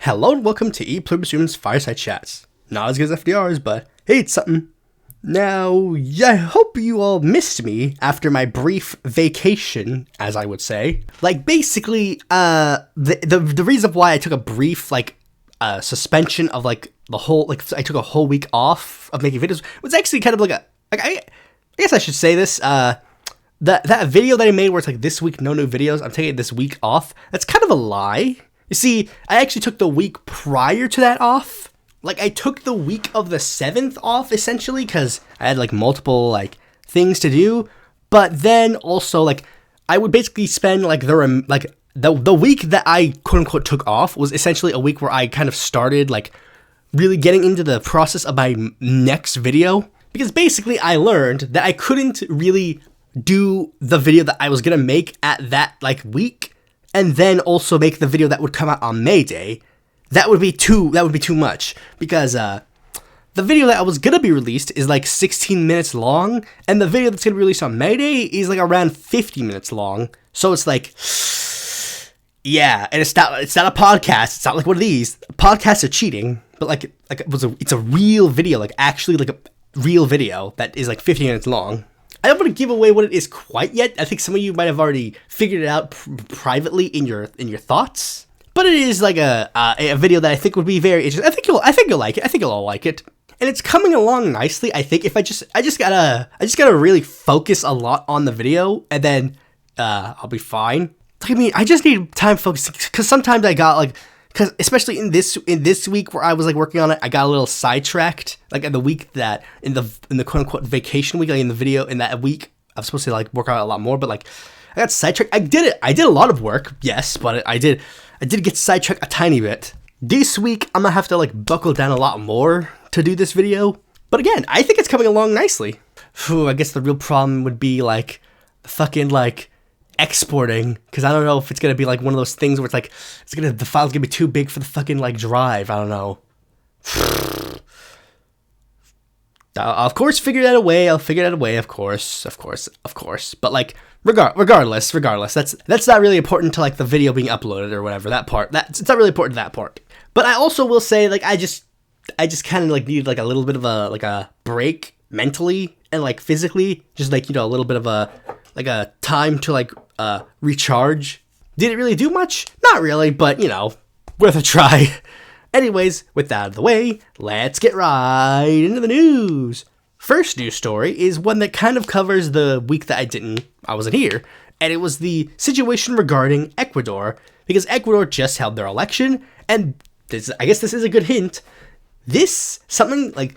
Hello and welcome to Pluribus Unum's Fireside Chats. Not as good as FDR's, but hey, it's something. Now, I hope you all missed me after my brief vacation, as I would say. Like, basically, the reason why I took a brief, suspension of, I took a whole week off of making videos was actually kind of I guess I should say this, that video that I made where it's like, this week, no new videos, I'm taking this week off, that's kind of a lie. You see, I actually took the week prior to that off. Like, I took the week of the 7th off, essentially, because I had, multiple, things to do. But then, also, I would basically spend, the week that I, quote-unquote, took off was essentially a week where I kind of started, really getting into the process of my next video. Because basically, I learned that I couldn't really do the video that I was going to make at that, week, and then also make the video that would come out on May Day. That would be too much, because the video that was gonna be released is 16 minutes long, and the video that's gonna be released on May Day is around 50 minutes long. So it's yeah, and it's not a podcast. It's not like one of these. Podcasts are cheating, but it's a real video, actually a real video that is 50 minutes long. I don't want to give away what it is quite yet. I think some of you might have already figured it out privately in your thoughts. But it is a video that I think would be very interesting. I think you'll like it. I think you'll all like it. And it's coming along nicely. I think if I just gotta really focus a lot on the video, and then I'll be fine. I just need time focusing, because sometimes I got because especially in this week where I was working on it, I got a little sidetracked. In the week that in the quote unquote vacation week, in the video in that week, I was supposed to work on it a lot more, but I got sidetracked. I did it. I did a lot of work, yes, but I did get sidetracked a tiny bit. This week, I'm gonna have to buckle down a lot more to do this video. But again, I think it's coming along nicely. I guess the real problem would be fucking exporting, because I don't know if it's gonna be one of those things where it's the file's gonna be too big for the fucking drive. I don't know. I'll of course figure that away. I'll figure that away. Of course. But regardless, that's not really important to the video being uploaded or whatever. That part, it's not really important to that part. But I also will say I just kind of needed a little bit of a break mentally and physically, just a little bit of a time to recharge. Did it really do much? Not really, but worth a try. Anyways, with that out of the way, let's get right into the news. First news story is one that kind of covers the week that I wasn't here, and it was the situation regarding Ecuador, because Ecuador just held their election, and I guess this is a good hint. Something that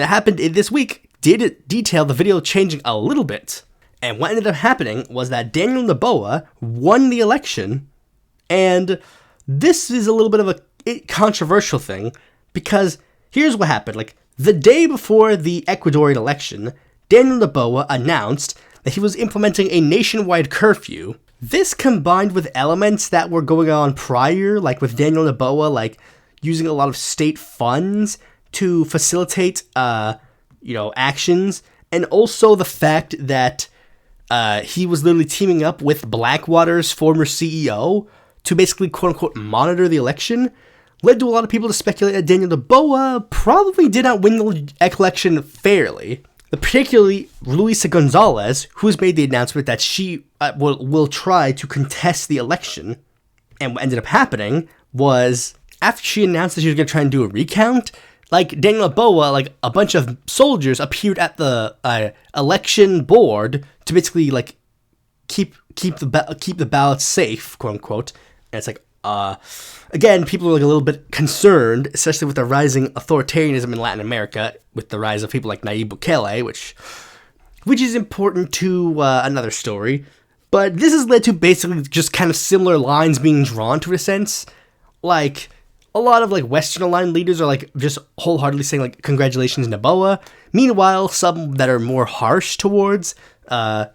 happened in this week did detail the video changing a little bit. And what ended up happening was that Daniel Noboa won the election, and this is a little bit of a controversial thing, because here's what happened. The day before the Ecuadorian election, Daniel Noboa announced that he was implementing a nationwide curfew. This combined with elements that were going on prior, with Daniel Noboa, using a lot of state funds to facilitate, actions, and also the fact that he was literally teaming up with Blackwater's former CEO to basically, quote-unquote, monitor the election, led to a lot of people to speculate that Daniel Noboa probably did not win the election fairly. Particularly Luisa Gonzalez, who's made the announcement that she will try to contest the election. And what ended up happening was, after she announced that she was going to try and do a recount, Daniel Noboa, a bunch of soldiers appeared at the election board to basically, keep the ballots safe, quote-unquote. And it's again, people are a little bit concerned, especially with the rising authoritarianism in Latin America, with the rise of people like Nayib Bukele, which is important to another story. But this has led to basically just kind of similar lines being drawn to a sense. A lot of Western aligned leaders are just wholeheartedly saying congratulations Noboa. Meanwhile, some that are more harsh towards the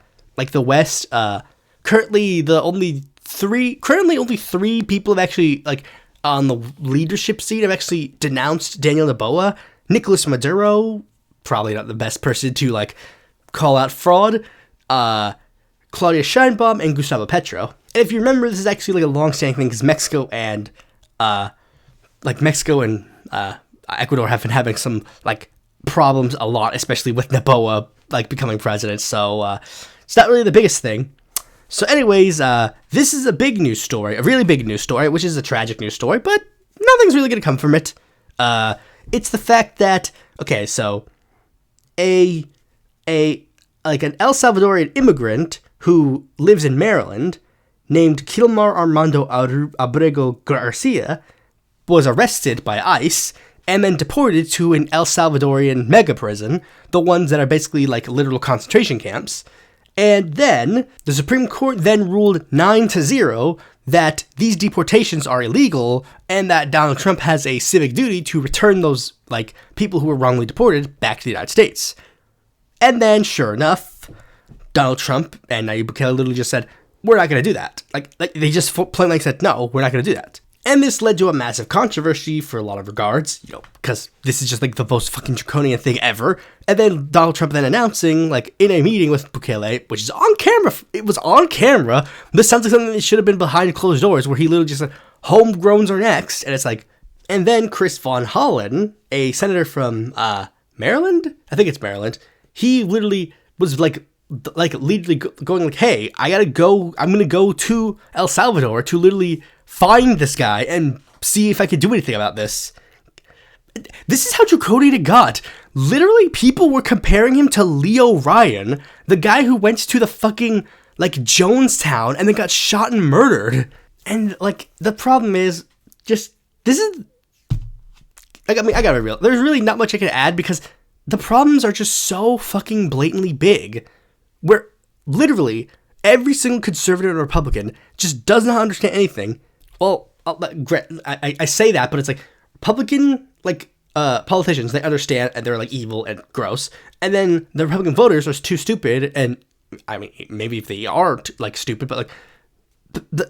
West, currently only three people have actually on the leadership seat have actually denounced Daniel Noboa. Nicolas Maduro, probably not the best person to call out fraud. Claudia Sheinbaum and Gustavo Petro. And if you remember, this is actually like a long-standing thing because Mexico and Ecuador have been having some like problems a lot, especially with Noboa like becoming president. So it's not really the biggest thing. So anyways, this is a big news story, a really big news story, which is a tragic news story, but nothing's really going to come from it. It's the fact that, okay, so an El Salvadorian immigrant who lives in Maryland named Kilmar Armando Abrego Garcia was arrested by ICE and then deported to an El Salvadorian mega prison, the ones that are basically like literal concentration camps. And then the Supreme Court then ruled 9-0 that these deportations are illegal and that Donald Trump has a civic duty to return those like people who were wrongly deported back to the United States. And then, sure enough, Donald Trump and Nayib Bukele literally just said, we're not going to do that. Like they just plainly said, no, we're not going to do that. And this led to a massive controversy for a lot of regards, because this is just like the most fucking draconian thing ever. And then Donald Trump then announcing, like, in a meeting with Bukele, which is on camera, it was on camera. This sounds like something that should have been behind closed doors, where he literally just said, homegrowns are next. And it's like, and then Chris Von Hollen, a senator from Maryland? I think it's Maryland. He literally was literally going like, hey, I'm going to go to El Salvador to literally find this guy and see if I can do anything about this. This is how draconian it got. Literally, people were comparing him to Leo Ryan, the guy who went to the fucking, like, Jonestown and then got shot and murdered. And, like, the problem is, just, this is, I gotta be real. There's really not much I can add because the problems are just so fucking blatantly big, where literally every single conservative and Republican just does not understand anything. Well, I say that, but it's like Republican, like, politicians, they understand and they're like evil and gross. And then the Republican voters are too stupid. And I mean, maybe if they are like stupid, but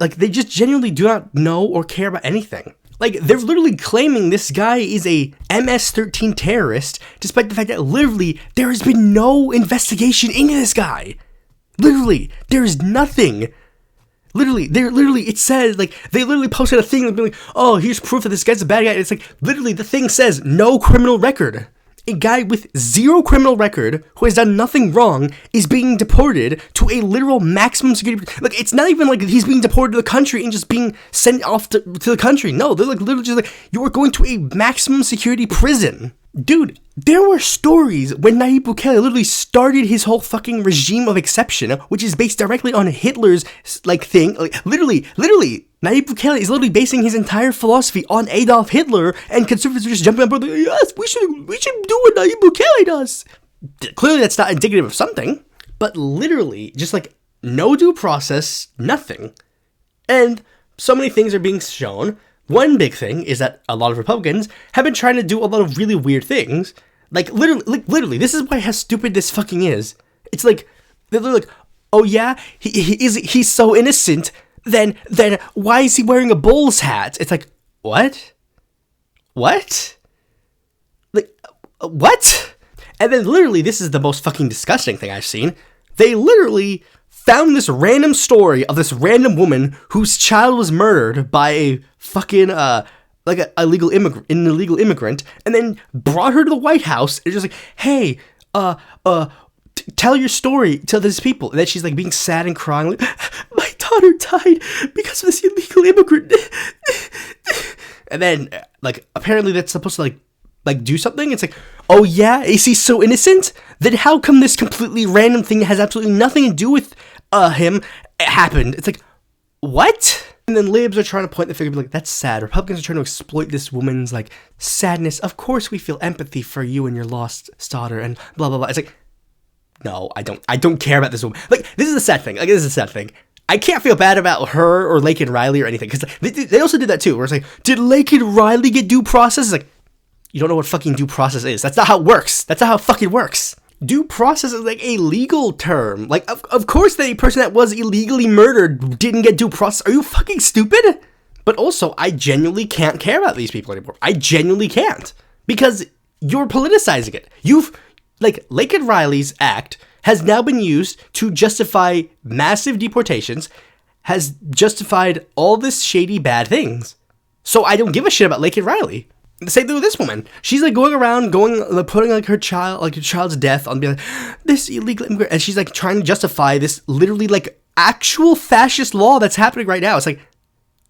like they just genuinely do not know or care about anything. Like, they're literally claiming this guy is a MS-13 terrorist, despite the fact that literally there has been no investigation into this guy. Literally, there is nothing. Literally, it says, like, they literally posted a thing like, oh, here's proof that this guy's a bad guy. It's like, literally, the thing says no criminal record. A guy with zero criminal record, who has done nothing wrong, is being deported to a literal maximum security. Like, it's not even like he's being deported to the country and just being sent off to the country. No, they're like literally just like, you are going to a maximum security prison. Dude, there were stories when Nayib Bukele literally started his whole fucking regime of exception, which is based directly on Hitler's, like, thing. Like, literally, Nayib Bukele is literally basing his entire philosophy on Adolf Hitler, and conservatives are just jumping on board like, yes, we should do what Nayib Bukele does. Clearly that's not indicative of something, but literally, just like, no due process, nothing. And so many things are being shown. One big thing is that a lot of Republicans have been trying to do a lot of really weird things. Like, literally, this is why how stupid this fucking is. It's like, they're like, oh yeah, he's so innocent, then why is he wearing a Bulls hat? It's like, what? Like, what? And then literally, this is the most fucking disgusting thing I've seen. They literally found this random story of this random woman whose child was murdered by a fucking, like an illegal immigrant, and then brought her to the White House, and just like, hey, tell your story to these people. And then she's like being sad and crying, like, my daughter died because of this illegal immigrant. And then, like, apparently that's supposed to like do something. It's like, oh yeah, is he so innocent? Then how come this completely random thing that has absolutely nothing to do with him happened? It's like, what? And then libs are trying to point the finger, like, that's sad. Republicans are trying to exploit this woman's, like, sadness. Of course we feel empathy for you and your lost daughter, and blah, blah, blah. It's like, no, I don't care about this woman. Like, this is a sad thing. I can't feel bad about her or Laken Riley or anything, because they also did that too, where it's like, did Laken Riley get due process? It's like, you don't know what fucking due process is. That's not how it works. That's not how it fucking works. Due process is like a legal term. Like, of course the person that was illegally murdered didn't get due process. Are you fucking stupid? But also, I genuinely can't care about these people anymore. I genuinely can't. Because you're politicizing it. Laken Riley's act has now been used to justify massive deportations, has justified all this shady bad things. So I don't give a shit about Laken Riley. The same thing with this woman. She's like going around, putting like her child's death on being like, this illegal immigrant, and she's like trying to justify this literally like actual fascist law that's happening right now. It's like,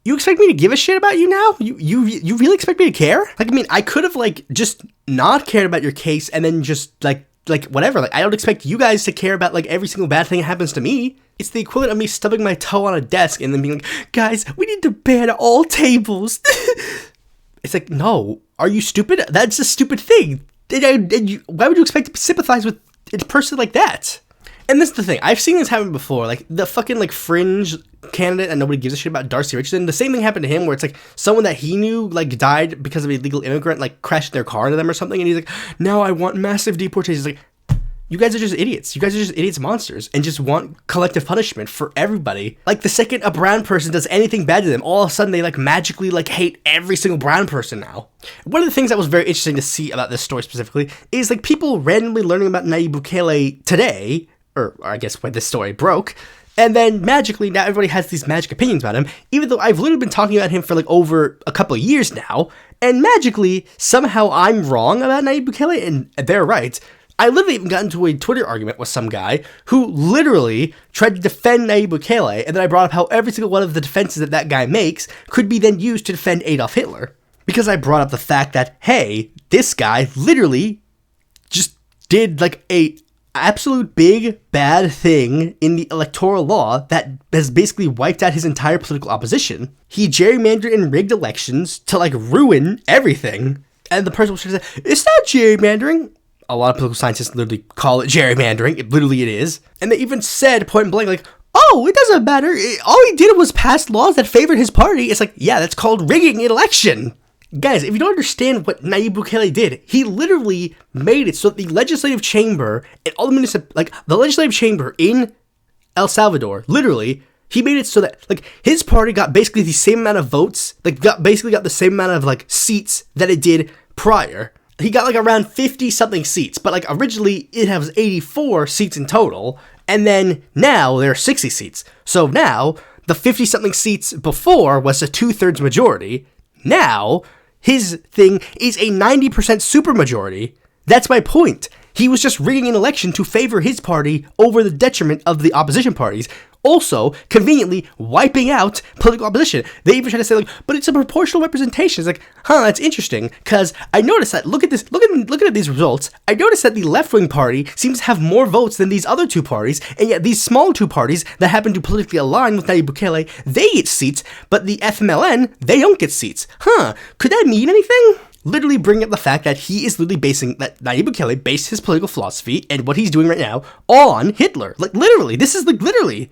you expect me to give a shit about you now? You really expect me to care? Like, I mean, I could have like just not cared about your case and then just like whatever. Like, I don't expect you guys to care about like every single bad thing that happens to me. It's the equivalent of me stubbing my toe on a desk and then being like, guys, we need to ban all tables. It's like, no, are you stupid? That's a stupid thing. Why would you expect to sympathize with a person like that? And this is the thing. I've seen this happen before. Like, the fucking, like, fringe candidate and nobody gives a shit about Darcy Richardson. The same thing happened to him where it's like someone that he knew, like, died because of an illegal immigrant, like, crashed their car into them or something. And he's like, now I want massive deportations. Like, you guys are just idiots. You guys are just idiots monsters and just want collective punishment for everybody. Like, the second a brown person does anything bad to them, all of a sudden they, like, magically, like, hate every single brown person now. One of the things that was very interesting to see about this story specifically is, like, people randomly learning about Nayib Bukele today, or I guess when this story broke, and then magically now everybody has these magic opinions about him, even though I've literally been talking about him for, like, over a couple of years now, and magically, somehow I'm wrong about Nayib Bukele, and they're right. I literally even got into a Twitter argument with some guy who literally tried to defend Nayib Bukele, and then I brought up how every single one of the defenses that guy makes could be then used to defend Adolf Hitler. Because I brought up the fact that, hey, this guy literally just did like a absolute big bad thing in the electoral law that has basically wiped out his entire political opposition. He gerrymandered and rigged elections to like ruin everything. And the person was trying to say, it's not gerrymandering. A lot of political scientists literally call it gerrymandering. It is. And they even said point blank, like, oh, it doesn't matter. All he did was pass laws that favored his party. It's like, yeah, that's called rigging an election. Guys, if you don't understand what Nayib Bukele did, he literally made it so that the legislative chamber and all the the legislative chamber in El Salvador, literally, he made it so that, like, his party got basically the same amount of votes, got the same amount of, like, seats that it did prior. He got like around 50-something seats, but like originally it has 84 seats in total, and then now there are 60 seats. So now, the 50-something seats before was a 2/3 majority. Now, his thing is a 90% supermajority. That's my point. He was just rigging an election to favor his party over the detriment of the opposition parties. Also, conveniently wiping out political opposition. They even try to say, like, but it's a proportional representation. It's like, that's interesting, because I noticed that, looking at these results, I noticed that the left-wing party seems to have more votes than these other two parties, and yet these small two parties that happen to politically align with Nayib Bukele, they get seats, but the FMLN, they don't get seats. Could that mean anything? Literally bring up the fact that he is literally that Nayib Bukele based his political philosophy and what he's doing right now on Hitler. Like, literally, this is like, literally,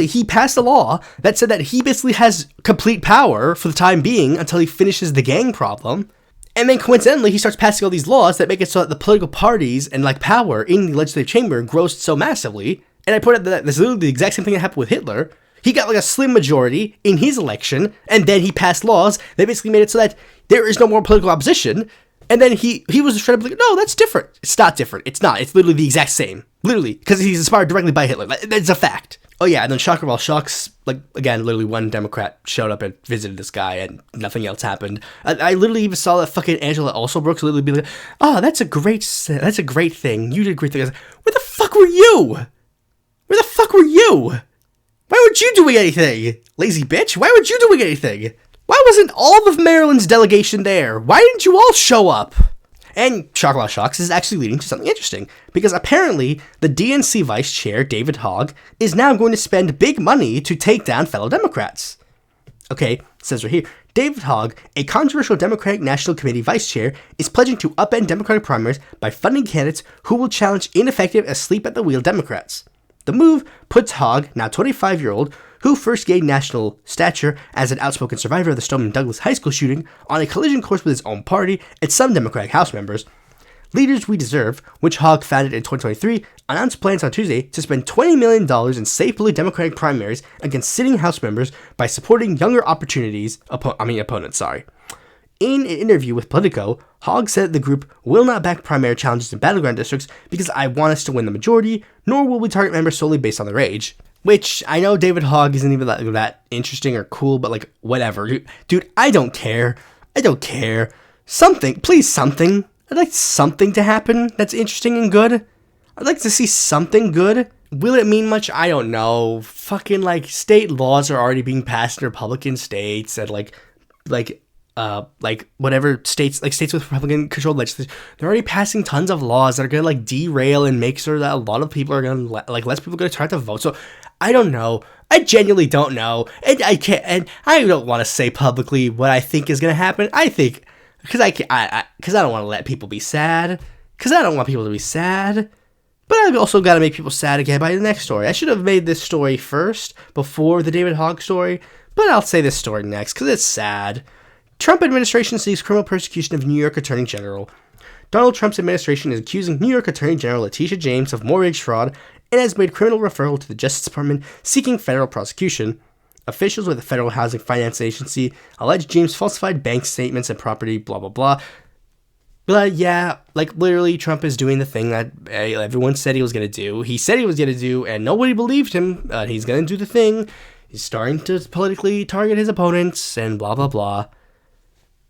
he passed a law that said that he basically has complete power for the time being until he finishes the gang problem. And then coincidentally, he starts passing all these laws that make it so that the political parties and like power in the legislative chamber grows so massively. And I put out that this is literally the exact same thing that happened with Hitler. He got like a slim majority in his election, and then he passed laws that basically made it so that there is no more political opposition. And then he was trying to be like, no, that's different. It's not different. It's not. It's literally the exact same. Literally, because he's inspired directly by Hitler. That's a fact. Oh yeah, and then shocker of all shocks, like, again, literally one Democrat showed up and visited this guy and nothing else happened. I literally even saw that fucking Angela Alsobrooks literally be like, oh, that's a great thing. You did a great thing. I was like, where the fuck were you? Where the fuck were you? Why weren't you doing anything? Lazy bitch, why weren't you doing anything? Why wasn't all of Maryland's delegation there? Why didn't you all show up? And shock of all shocks, this is actually leading to something interesting, because apparently the DNC vice chair, David Hogg, is now going to spend big money to take down fellow Democrats. Okay, it says right here, David Hogg, a controversial Democratic National Committee vice chair, is pledging to upend Democratic primaries by funding candidates who will challenge ineffective asleep-at-the-wheel Democrats. The move puts Hogg, now 25-year-old, who first gained national stature as an outspoken survivor of the Stoneman Douglas High School shooting, on a collision course with his own party and some Democratic House members. Leaders We Deserve, which Hogg founded in 2023, announced plans on Tuesday to spend $20 million in safe blue Democratic primaries against sitting House members by supporting younger opponents. In an interview with Politico, Hogg said the group will not back primary challenges in battleground districts because I want us to win the majority, nor will we target members solely based on their age. Which, I know David Hogg isn't even that interesting or cool, but, like, whatever. Dude, I don't care. Something. Please, something. I'd like something to happen that's interesting and good. I'd like to see something good. Will it mean much? I don't know. Fucking, like, state laws are already being passed in Republican states, and, like, whatever states, like, states with Republican-controlled legislatures, they're already passing tons of laws that are gonna, like, derail and make sure that a lot of people are gonna, like, less people are gonna try to vote. So, I don't know. I genuinely don't know. And I can't, and I don't want to say publicly what I think is gonna happen. I think, because I don't want to let people be sad. Because I don't want people to be sad. But I've also got to make people sad again by the next story. I should have made this story first, before the David Hogg story. But I'll say this story next, because it's sad. Trump administration seeks criminal persecution of New York Attorney General. Donald Trump's administration is accusing New York Attorney General Letitia James of mortgage fraud and has made criminal referral to the Justice Department seeking federal prosecution. Officials with the Federal Housing Finance Agency allege James falsified bank statements and property, blah, blah, blah. But yeah, like, literally, Trump is doing the thing that everyone said he was going to do. He said he was going to do, and nobody believed him. He's going to do the thing. He's starting to politically target his opponents, and blah, blah, blah.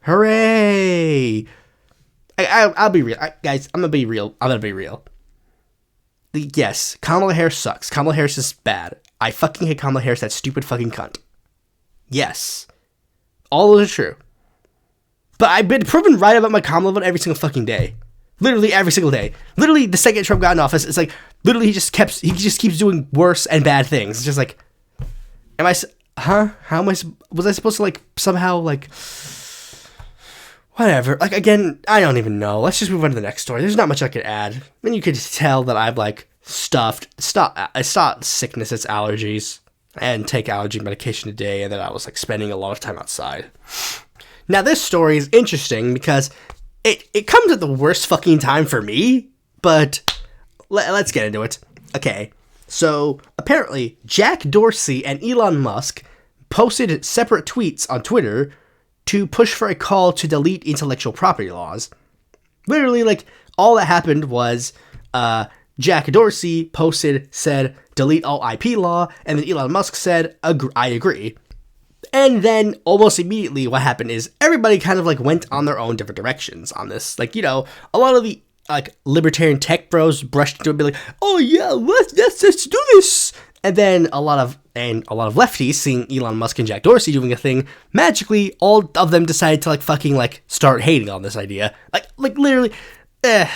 Hooray! I'll be real. Guys, I'm going to be real. Yes, Kamala Harris sucks. Kamala Harris is bad. I fucking hate Kamala Harris, that stupid fucking cunt. Yes. All of it is true. But I've been proven right about my Kamala vote every single fucking day. Literally every single day. Literally, the second Trump got in office, it's like, literally he just keeps doing worse and bad things. It's just like, was I supposed to, like, somehow, like, whatever. Like, again, I don't even know. Let's just move on to the next story. There's not much I could add. Then you could tell that I've, like, it's not sickness, it's allergies. And take allergy medication today, and then I was, like, spending a lot of time outside. Now, this story is interesting because it comes at the worst fucking time for me, but let's get into it. Okay, so apparently Jack Dorsey and Elon Musk posted separate tweets on Twitter to push for a call to delete intellectual property laws. Literally, like, all that happened was Jack Dorsey said, delete all IP law, and then Elon Musk said, I agree. And then almost immediately what happened is everybody kind of, like, went on their own different directions on this. Like, you know, a lot of the, like, libertarian tech bros brushed into it and be like, oh yeah, let's do this. And then a lot of lefties, seeing Elon Musk and Jack Dorsey doing a thing, magically all of them decided to, like, fucking, like, start hating on this idea. Like literally, and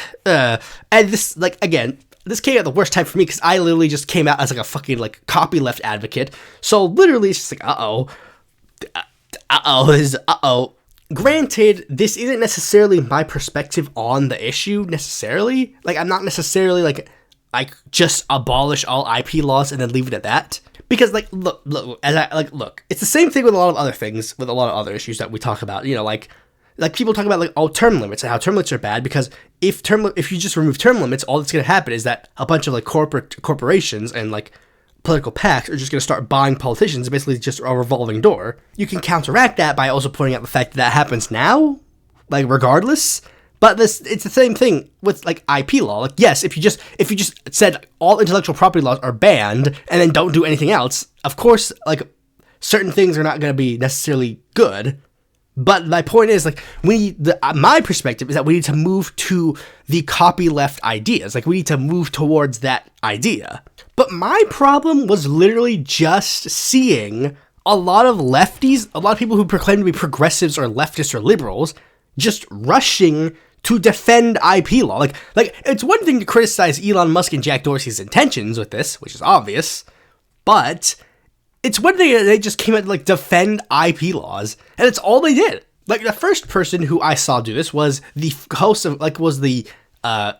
this, like, again, this came at the worst time for me because I literally just came out as, like, a fucking, like, copyleft advocate. So literally it's just like, uh-oh. Granted, this isn't necessarily my perspective on the issue, necessarily. Like, I'm not necessarily, like just abolish all IP laws and then leave it at that. Because, like, look, it's the same thing with a lot of other things, with a lot of other issues that we talk about. You know, like people talk about, like, term limits and how term limits are bad because if you just remove term limits, all that's going to happen is that a bunch of, like, corporations and, like, political PACs are just going to start buying politicians, basically just a revolving door. You can counteract that by also pointing out the fact that happens now, like, regardless. But it's the same thing with, like, IP law. Like, yes, if you just said all intellectual property laws are banned and then don't do anything else, of course, like, certain things are not going to be necessarily good. But my point is, like, my perspective is that we need to move to the copyleft ideas. Like, we need to move towards that idea. But my problem was literally just seeing a lot of lefties, a lot of people who proclaim to be progressives or leftists or liberals, just rushing to defend IP law. Like it's one thing to criticize Elon Musk and Jack Dorsey's intentions with this, which is obvious, but it's one thing that they just came out to, like, defend IP laws, and it's all they did. Like, the first person who I saw do this was the host of, like, was the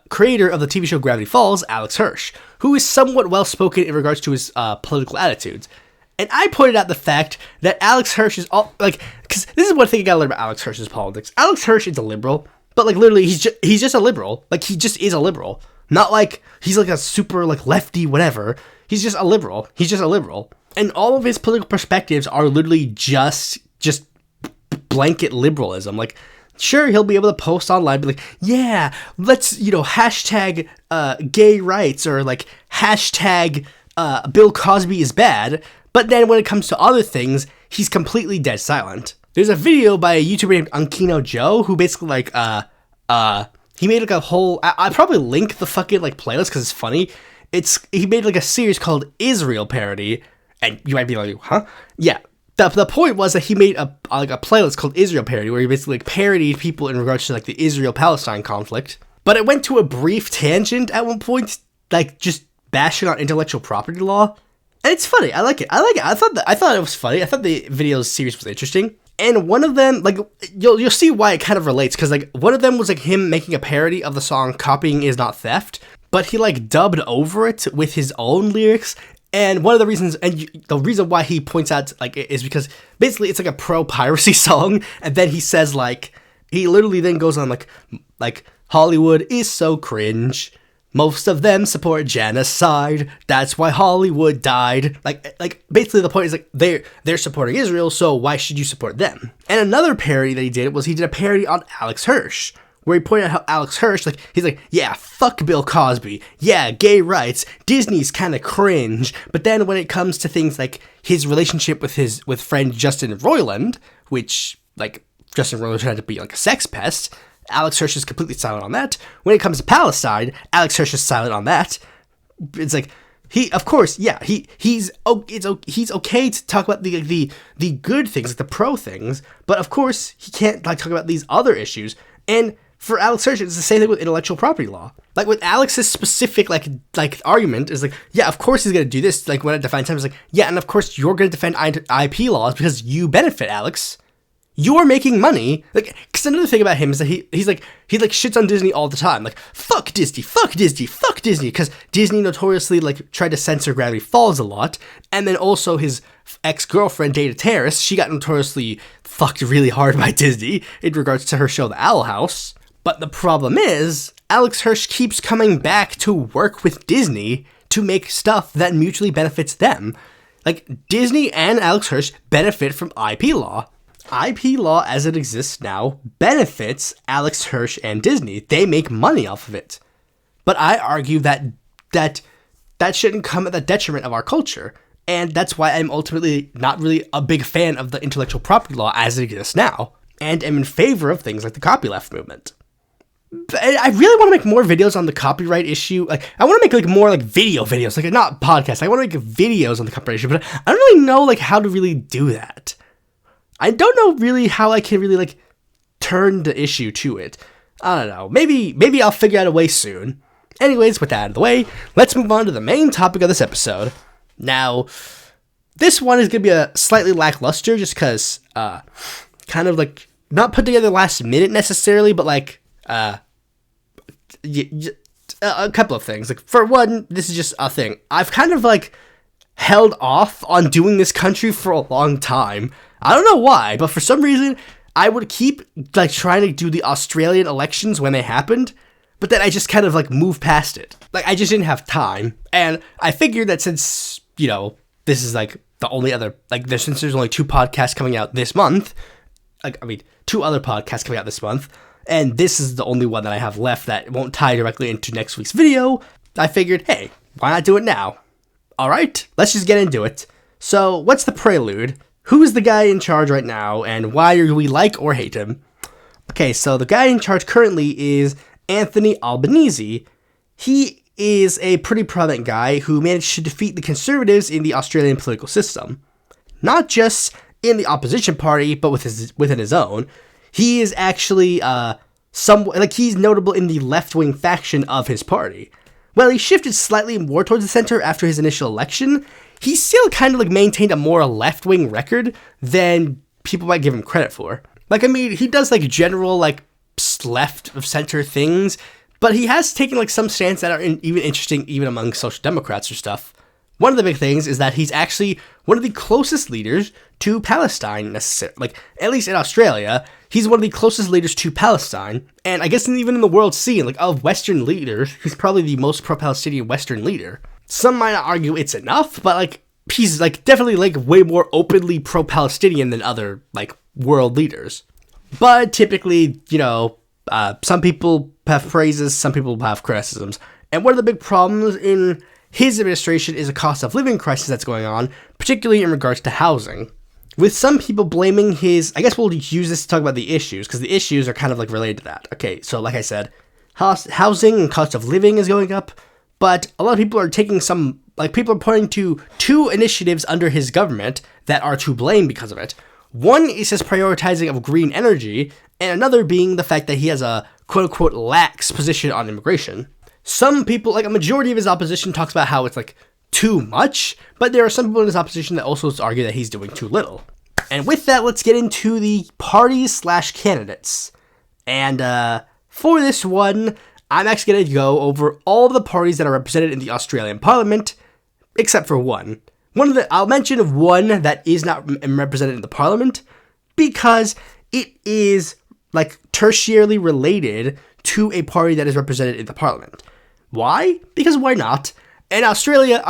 creator of the TV show Gravity Falls, Alex Hirsch, who is somewhat well-spoken in regards to his political attitudes. And I pointed out the fact that Alex Hirsch is all, like, because this is one thing you gotta learn about Alex Hirsch's politics. Alex Hirsch is a liberal, but, like, literally he's just a liberal. Like, he just is a liberal. Not like he's, like, a super, like, lefty whatever. He's just a liberal. And all of his political perspectives are literally just blanket liberalism. Like, sure, he'll be able to post online, be like, yeah, let's, you know, hashtag gay rights, or, like, hashtag Bill Cosby is bad, but then when it comes to other things, he's completely dead silent. There's a video by a YouTuber named Unkino Joe who basically like he made like a whole. I'll probably link the fucking like playlist because it's funny. He made like a series called Israel Parody, and you might be like, huh? Yeah. The point was that he made a playlist called Israel Parody, where he basically like parodied people in regards to like the Israel-Palestine conflict. But it went to a brief tangent at one point, like just bashing on intellectual property law, and it's funny. I like it. I thought it was funny. I thought the video series was interesting. And one of them, like you'll see why it kind of relates, because like one of them was like him making a parody of the song "Copying Is Not Theft," but he like dubbed over it with his own lyrics. And one of the reasons, the reason why he points out, like, is because basically it's like a pro-piracy song, and then he says, like, he literally then goes on, like, Hollywood is so cringe, most of them support genocide, that's why Hollywood died. Like basically the point is, like, they're supporting Israel, so why should you support them? And another parody that he did was he did a parody on Alex Hirsch, where he pointed out how Alex Hirsch, like, he's like, yeah, fuck Bill Cosby, yeah, gay rights, Disney's kind of cringe, but then when it comes to things like his relationship with friend Justin Roiland, which, like, Justin Roiland turned out to be, like, a sex pest, Alex Hirsch is completely silent on that. When it comes to Palestine, Alex Hirsch is silent on that. It's like, he's okay to talk about the good things, like the pro things, but of course, he can't, like, talk about these other issues, and for Alex Hirsch, it's the same thing with intellectual property law. Like, with Alex's specific, like argument is like, yeah, of course he's going to do this. Like, when it defines him, it's like, yeah, and of course you're going to defend IP laws because you benefit, Alex. You're making money. Like, because another thing about him is that he shits on Disney all the time. Like, fuck Disney, fuck Disney, fuck Disney. Because Disney notoriously, like, tried to censor Gravity Falls a lot. And then also his ex-girlfriend, Dana Terrace, she got notoriously fucked really hard by Disney in regards to her show, The Owl House. But the problem is, Alex Hirsch keeps coming back to work with Disney to make stuff that mutually benefits them. Like, Disney and Alex Hirsch benefit from IP law. IP law, as it exists now, benefits Alex Hirsch and Disney. They make money off of it. But I argue that shouldn't come at the detriment of our culture. And that's why I'm ultimately not really a big fan of the intellectual property law as it exists now, and am in favor of things like the copyleft movement. I really want to make more videos on the copyright issue. Like, I want to make, like, more, like, video videos, like, not podcasts. I want to make videos on the copyright issue, but I don't really know, like, how to really do that. I don't know really how I can really, like, turn the issue to it. I don't know. Maybe I'll figure out a way soon. Anyways, with that out of the way, let's move on to the main topic of this episode. Now, this one is going to be a slightly lackluster just because, kind of, like, not put together last minute necessarily, but, like, a couple of things. Like, for one, this is just a thing. I've kind of, like, held off on doing this country for a long time. I don't know why, but for some reason, I would keep, like, trying to do the Australian elections when they happened, but then I just kind of, like, moved past it. Like, I just didn't have time, and I figured that since, you know, this is, like, the only other, like, since there's only 2 podcasts coming out this month, like, I mean, 2 other podcasts coming out this month, and this is the only one that I have left that won't tie directly into next week's video, I figured, hey, why not do it now? Alright, let's just get into it. So, what's the prelude? Who is the guy in charge right now, and why do we like or hate him? Okay, so the guy in charge currently is Anthony Albanese. He is a pretty prominent guy who managed to defeat the Conservatives in the Australian political system. Not just in the opposition party, but within his own. He is actually he's notable in the left-wing faction of his party. While he shifted slightly more towards the center after his initial election, he still kind of, like, maintained a more left-wing record than people might give him credit for. Like, I mean, he does, like, general, like, left of center things, but he has taken, like, some stance that are even interesting even among social democrats or stuff. One of the big things is that he's actually one of the closest leaders to Palestine, like, at least in Australia, he's one of the closest leaders to Palestine, and I guess even in the world scene, like, of Western leaders, he's probably the most pro-Palestinian Western leader. Some might argue it's enough, but, like, he's, like, definitely, like, way more openly pro-Palestinian than other, like, world leaders. But typically, you know, some people have praises, some people have criticisms, and one of the big problems in his administration is a cost of living crisis that's going on, particularly in regards to housing. With some people blaming his, I guess we'll use this to talk about the issues, because the issues are kind of like related to that. Okay, so like I said, housing and cost of living is going up, but a lot of people are taking some, like people are pointing to two initiatives under his government that are to blame because of it. One is his prioritizing of green energy, and another being the fact that he has a quote-unquote lax position on immigration. Some people, like a majority of his opposition, talks about how it's like too much, but there are some people in his opposition that also argue that he's doing too little. And with that, let's get into the parties/candidates. And for this one, I'm actually going to go over all of the parties that are represented in the Australian Parliament, except for one. I'll mention one that is not represented in the Parliament, because it is like tertiarily related to a party that is represented in the Parliament. Why? Because why not? In Australia,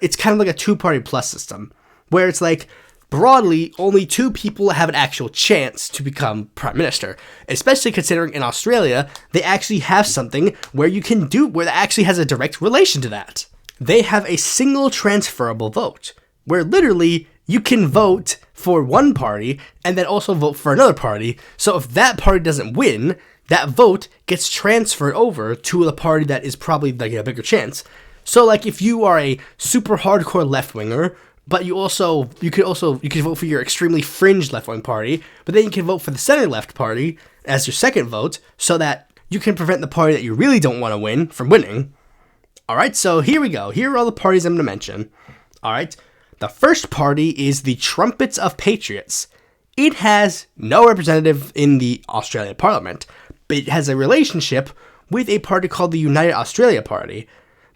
it's kind of like a two-party plus system, where it's like, broadly, only two people have an actual chance to become Prime Minister, especially considering in Australia, they actually have something where that actually has a direct relation to that. They have a single transferable vote, where literally you can vote for one party and then also vote for another party. So if that party doesn't win, that vote gets transferred over to the party that is probably like a bigger chance. So like if you are a super hardcore left-winger, but you could vote for your extremely fringe left-wing party, but then you can vote for the center-left party as your second vote, so that you can prevent the party that you really don't want to win from winning. Alright, so here we go. Here are all the parties I'm going to mention. Alright, the first party is the Trumpets of Patriots. It has no representative in the Australian Parliament, but it has a relationship with a party called the United Australia Party.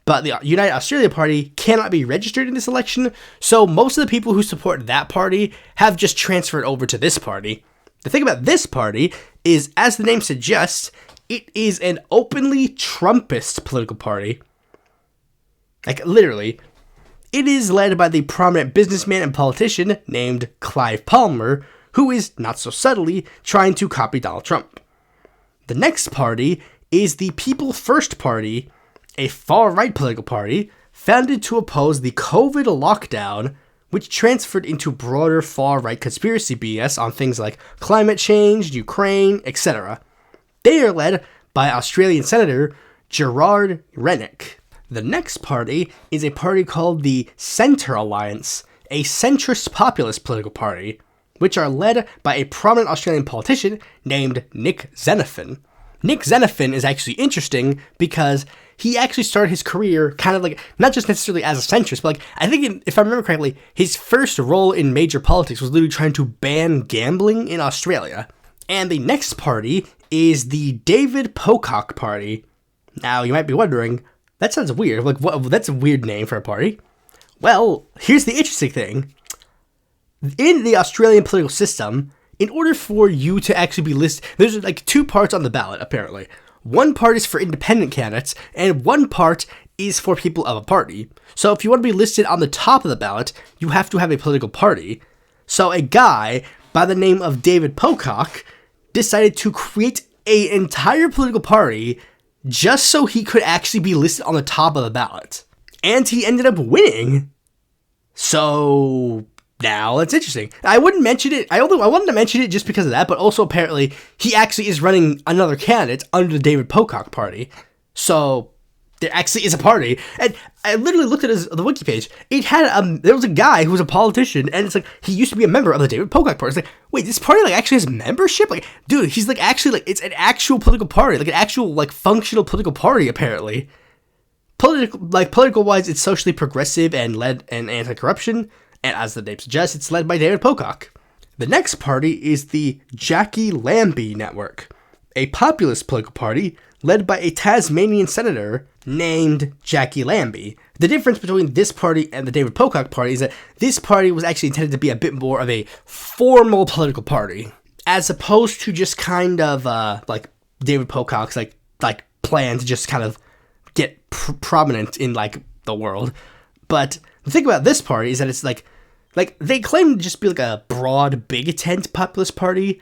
But the United Australia Party cannot be registered in this election, so most of the people who support that party have just transferred over to this party. The thing about this party is, as the name suggests, it is an openly Trumpist political party. Like, literally. It is led by the prominent businessman and politician named Clive Palmer, who is, not so subtly, trying to copy Donald Trump. The next party is the People First Party, a far-right political party founded to oppose the COVID lockdown, which transferred into broader far-right conspiracy BS on things like climate change, Ukraine, etc. They are led by Australian Senator Gerard Rennick. The next party is a party called the Centre Alliance, a centrist populist political party, which are led by a prominent Australian politician named Nick Xenophon. Nick Xenophon is actually interesting because he actually started his career kind of like, not just necessarily as a centrist, but like, I think if I remember correctly, his first role in major politics was literally trying to ban gambling in Australia. And the next party is the David Pocock Party. Now, you might be wondering, that sounds weird. Like, that's a weird name for a party. Well, here's the interesting thing. In the Australian political system, in order for you to actually be listed, there's like two parts on the ballot, apparently. One part is for independent candidates, and one part is for people of a party. So if you want to be listed on the top of the ballot, you have to have a political party. So a guy by the name of David Pocock decided to create an entire political party just so he could actually be listed on the top of the ballot. And he ended up winning. So now that's interesting. I wouldn't mention it. I wanted to mention it just because of that, but also apparently he actually is running another candidate under the David Pocock Party. So there actually is a party. And I literally looked at the wiki page. It had there was a guy who was a politician, and it's like he used to be a member of the David Pocock Party. It's like, wait, this party like actually has membership? Like, dude, he's like actually like it's an actual political party, like an actual like functional political party apparently. Political wise, it's socially progressive and led and anti-corruption. And as the name suggests, it's led by David Pocock. The next party is the Jackie Lambie Network, a populist political party led by a Tasmanian senator named Jackie Lambie. The difference between this party and the David Pocock Party is that this party was actually intended to be a bit more of a formal political party, as opposed to just kind of like David Pocock's like plan to just kind of get prominent in like the world. But the thing about this party is that it's like they claim to just be like a broad, big tent populist party,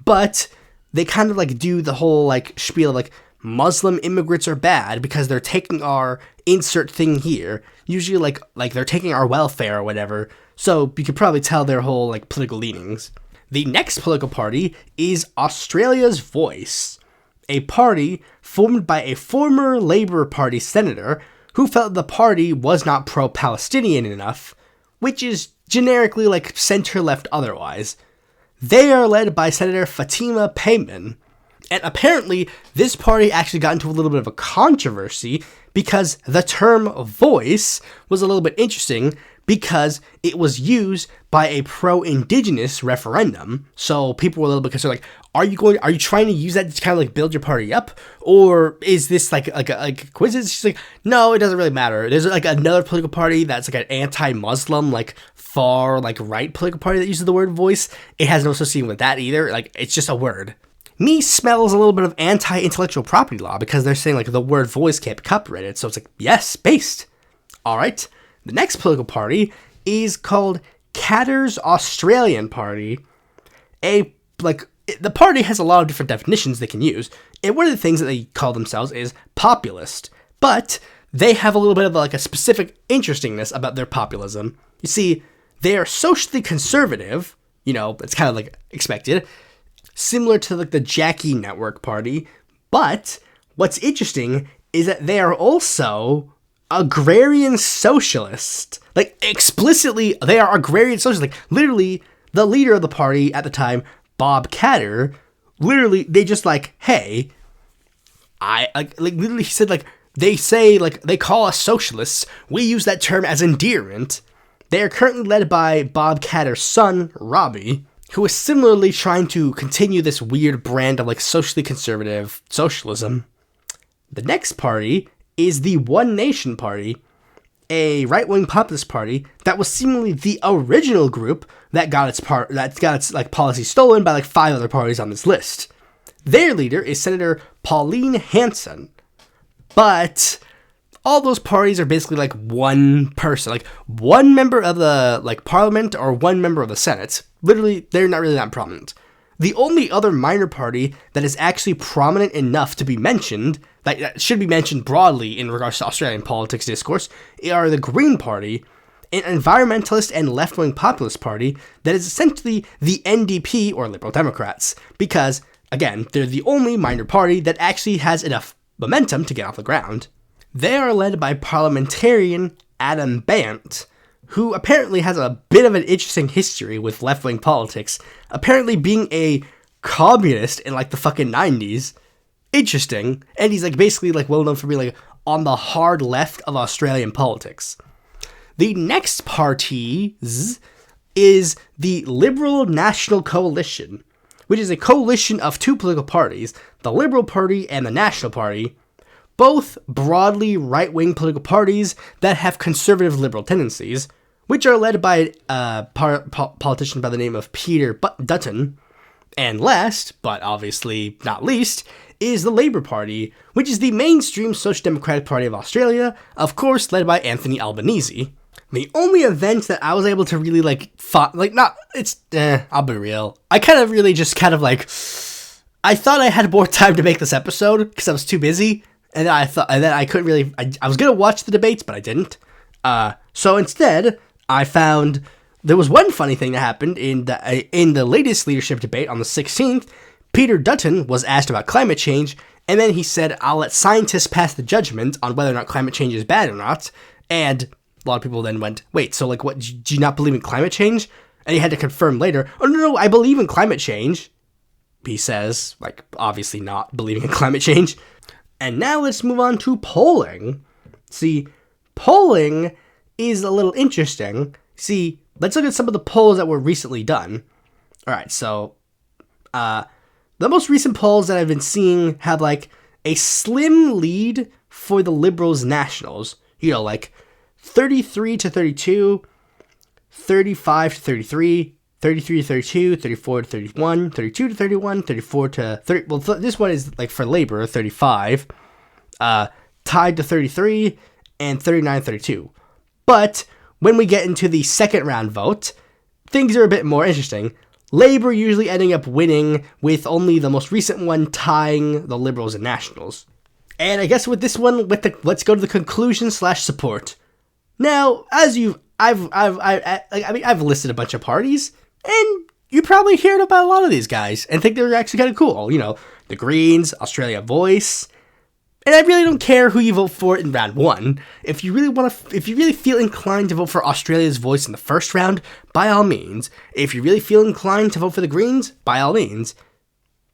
but they kind of like do the whole like spiel of like Muslim immigrants are bad because they're taking our insert thing here. Usually like they're taking our welfare or whatever. So you could probably tell their whole like political leanings. The next political party is Australia's Voice, a party formed by a former Labour Party senator who felt the party was not pro-Palestinian enough, which is generically like center-left otherwise. They are led by Senator Fatima Payman, and apparently this party actually got into a little bit of a controversy because the term voice was a little bit interesting because it was used by a pro-indigenous referendum. So people were a little bit concerned, like, are you trying to use that to kind of like build your party up? Or is this like a coincidence? She's like, no, it doesn't really matter. There's like another political party that's like an anti-Muslim, like far like right political party that uses the word voice. It has no association with that either. Like, it's just a word. Me smells a little bit of anti-intellectual property law because they're saying like the word voice can't be copyrighted. So it's like, yes, based. All right. The next political party is called Katter's Australian Party. The party has a lot of different definitions they can use, and one of the things that they call themselves is populist, but they have a little bit of like a specific interestingness about their populism. You see, they are socially conservative, it's kind of like expected, similar to like the Jackie Network Party, but what's interesting is that they are also agrarian socialist. Like, explicitly, they are agrarian socialists. Like, literally, the leader of the party at the time, Bob Katter, literally, they just like, hey, literally he said, like, they say, like, they call us socialists. We use that term as endearment. They are currently led by Bob Katter's son, Robbie, who is similarly trying to continue this weird brand of, like, socially conservative socialism. The next party is the One Nation Party, a right-wing populist party that was seemingly the original group that got its like policy stolen by like 5 other parties on this list. Their leader is Senator Pauline Hanson, but all those parties are basically like one person, like one member of the like parliament or one member of the Senate. Literally, they're not really that prominent. The only other minor party that is actually prominent enough to be mentioned, that should be mentioned broadly in regards to Australian politics discourse, are the Green Party, an environmentalist and left-wing populist party that is essentially the NDP or Liberal Democrats, because, again, they're the only minor party that actually has enough momentum to get off the ground. They are led by parliamentarian Adam Bandt, who apparently has a bit of an interesting history with left-wing politics, apparently being a communist in like the fucking 90s. Interesting. And he's like basically like well known for being like on the hard left of Australian politics. The next party is the Liberal National Coalition, which is a coalition of 2 political parties, the Liberal Party and the National Party, both broadly right-wing political parties that have conservative liberal tendencies, which are led by a politician by the name of Peter Dutton. And last, but obviously not least, is the Labour Party, which is the mainstream Social Democratic Party of Australia, of course led by Anthony Albanese. The only event that I was able to really I'll be real. I thought I had more time to make this episode because I was too busy, and then I couldn't really, I was going to watch the debates, but I didn't. So instead, I found there was one funny thing that happened in the latest leadership debate on the 16th. Peter Dutton was asked about climate change, and then he said, I'll let scientists pass the judgment on whether or not climate change is bad or not. And a lot of people then went, wait, so like what, do you not believe in climate change? And he had to confirm later, oh no, I believe in climate change. He says, like, obviously not believing in climate change. And now let's move on to polling. See, polling is a little interesting. See, let's look at some of the polls that were recently done. All right, so the most recent polls that I've been seeing have like a slim lead for the Liberals Nationals. Like 33 to 32, 35 to 33, 33 to 32, 34 to 31, 32 to 31, 34 to 30. Well, this one is like for Labour, 35, tied to 33, and 39 to 32. But when we get into the second round vote, things are a bit more interesting. Labour usually ending up winning, with only the most recent one tying the Liberals and Nationals. And I guess with this one, let's go to the conclusion / support. Now, I've listed a bunch of parties, and you probably heard about a lot of these guys and think they're actually kind of cool. You know, the Greens, Australia Voice. And I really don't care who you vote for in round 1. If you really feel inclined to vote for Australia's Voice in the first round, by all means. If you really feel inclined to vote for the Greens, by all means.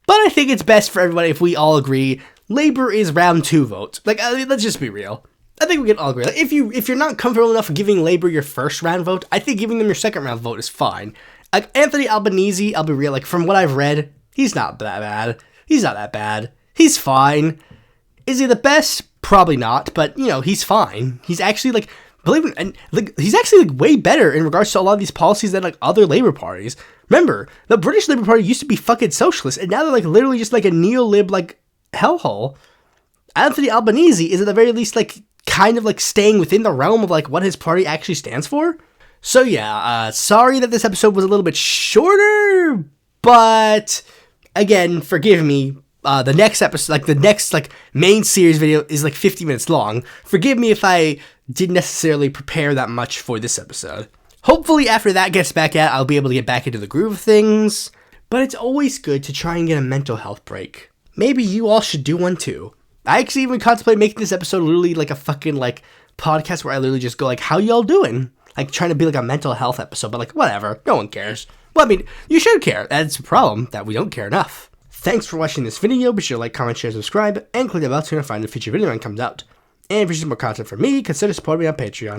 But I think it's best for everybody if we all agree Labour is round 2 vote. Let's just be real. I think we can all agree. If you're not comfortable enough with giving Labour your first round vote, I think giving them your second round vote is fine. Anthony Albanese, I'll be real, from what I've read, he's not that bad. He's not that bad. He's fine. Is he the best? Probably not, but, he's fine. He's actually, he's actually, way better in regards to a lot of these policies than, other Labour parties. Remember, the British Labour Party used to be fucking socialist, and now they're, literally just, a neo-lib, hellhole. Anthony Albanese is, at the very least, kind of, staying within the realm of, what his party actually stands for. So, yeah, sorry that this episode was a little bit shorter, but, again, forgive me. The next episode, the next, main series video is, 50 minutes long. Forgive me if I didn't necessarily prepare that much for this episode. Hopefully, after that gets back out, I'll be able to get back into the groove of things. But it's always good to try and get a mental health break. Maybe you all should do one, too. I actually even contemplate making this episode literally, a fucking, podcast where I literally just go, how y'all doing? Trying to be, a mental health episode, but, whatever. No one cares. Well, I mean, you should care. That's a problem, that we don't care enough. Thanks for watching this video. Be sure to like, comment, share, subscribe, and click the bell to notify when a future video comes out. And if you want more content from me, consider supporting me on Patreon.